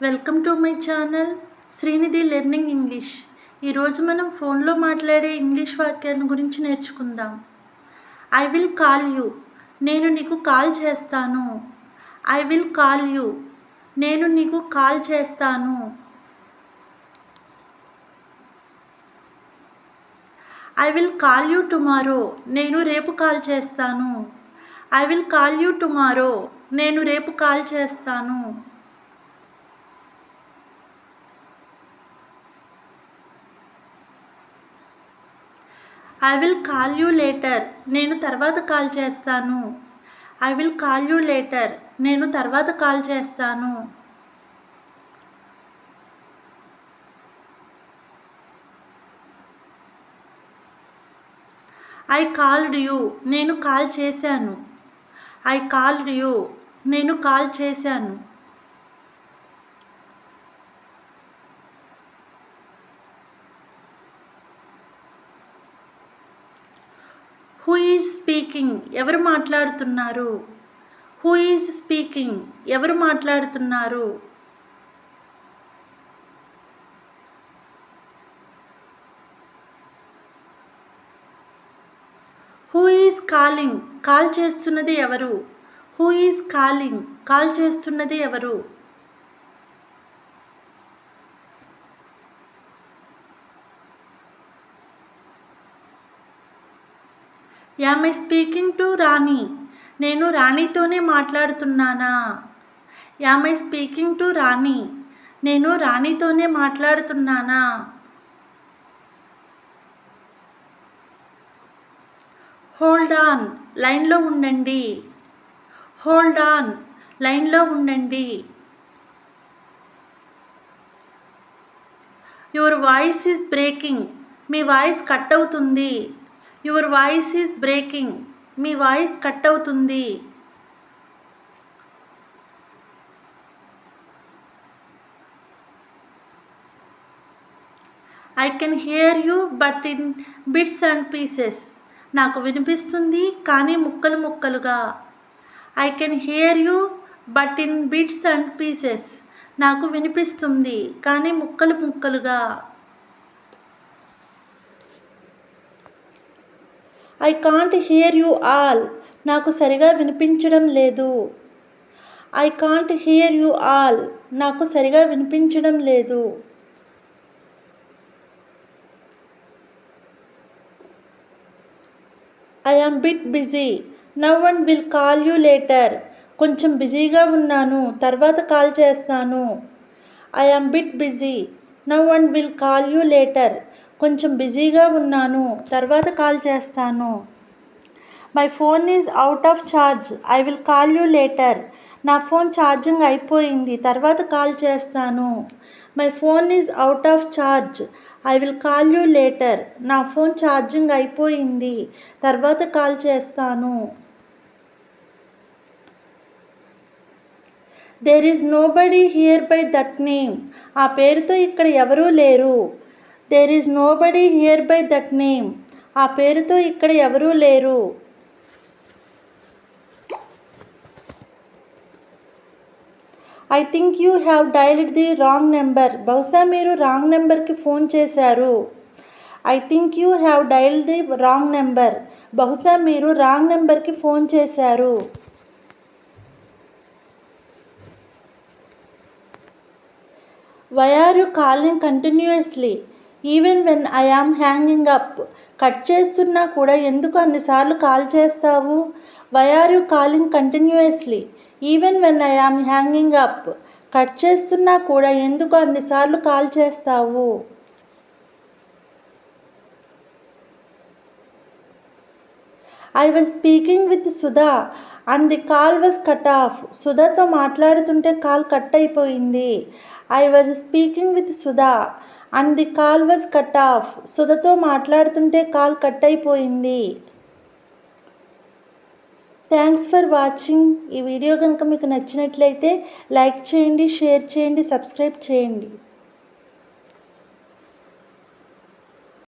Welcome to my channel Srinidhi learning English. ఈరోజు మనం ఫోన్లో మాట్లాడే ఇంగ్లీష్ వాక్యాల గురించి నేర్చుకుందాం. ఐ విల్ కాల్ యూ, నేను నీకు కాల్ చేస్తాను. ఐ విల్ కాల్ యూ, నేను నీకు కాల్ చేస్తాను. I will call you tomorrow, నేను రేపు కాల్ చేస్తాను. I will call you tomorrow, నేను రేపు కాల్ చేస్తాను. I will call you later, నేను తర్వాత కాల్ చేస్తాను. I will call you later, నేను తర్వాత కాల్ చేస్తాను. ఐ కాల్డ్ యూ, నేను కాల్ చేశాను. ఐ కాల్డ్ యూ, నేను కాల్ చేశాను. హూ ఈజ్ స్పీకింగ్, ఎవరు మాట్లాడుతున్నారు. హూ ఈజ్ స్పీకింగ్, ఎవరు మాట్లాడుతున్నారు. హూ ఈజ్ కాలింగ్, కాల్ చేస్తున్నది ఎవరు. హూ ఈజ్ కాలింగ్, కాల్ చేస్తున్నది ఎవరు. యామ్ ఐ స్పీకింగ్ టు రాణి, నేను రాణితోనే మాట్లాడుతున్నానా. యామ్ ఐ స్పీకింగ్ టు రాణి, నేను రాణితోనే మాట్లాడుతున్నానా. హోల్డ్ ఆన్, లైన్లో ఉండండి. హోల్డ్ ఆన్, లైన్లో ఉండండి. యువర్ వాయిస్ ఈజ్ బ్రేకింగ్, మీ వాయిస్ కట్ అవుతుంది. యువర్ వాయిస్ ఈజ్ బ్రేకింగ్, మీ వాయిస్ కట్ అవుతుంది. I can hear you but in bits and pieces, నాకు వినిపిస్తుంది కానీ ముక్కలు ముక్కలుగా. I can hear you but in bits and pieces, నాకు వినిపిస్తుంది కానీ ముక్కలు ముక్కలుగా. I can't hear you all, నాకు సరిగా వినిపించడం లేదు. I can't hear you all, నాకు సరిగా వినిపించడం లేదు. I am bit busy, now one will call you later, కొంచెం బిజీగా ఉన్నాను, తర్వాత కాల్ చేస్తాను. I am bit busy, now one will call you later, కొంచెం బిజీగా ఉన్నాను, తర్వాత కాల్ చేస్తాను. My phone is out of charge, I will call you later, నా ఫోన్ ఛార్జింగ్ అయిపోయింది, తర్వాత కాల్ చేస్తాను. My phone is out of charge, I will call you later, నా ఫోన్ ఛార్జింగ్ అయిపోయింది, తర్వాత కాల్ చేస్తాను. There is nobody here by that name, ఆ పేరుతో ఇక్కడ ఎవరూ లేరు. There is nobody here by that name, ఆ పేరుతో ఇక్కడ ఎవరూ లేరు. I think you have dialled the wrong number, బహుశా మీరు రాంగ్ నెంబర్కి ఫోన్ చేశారు. I think you have dialled the wrong number, బహుశా మీరు రాంగ్ నెంబర్కి ఫోన్ చేశారు. Why are you calling continuously even when I am hanging up, cut చేస్తున్నా కూడా ఎందుకు అన్నిసార్లు కాల్ చేస్తావు. Why are you calling continuously even when I am hanging up, cut చేస్తున్నా కూడా ఎందుకు అన్నిసార్లు కాల్ చేస్తావు. I was speaking with Sudha and the call was cut off, సుధాతో మాట్లాడుతుంటే కాల్ కట్ అయిపోయింది. I was speaking with Sudha and the call was cut off, సుధతో మాట్లాడుతుంటే కాల్ కట్ అయిపోయింది. Thanks for watching. ఈ వీడియో కనుక మీకు నచ్చినట్లయితే లైక్ చేయండి, షేర్ చేయండి, సబ్స్క్రైబ్ చేయండి.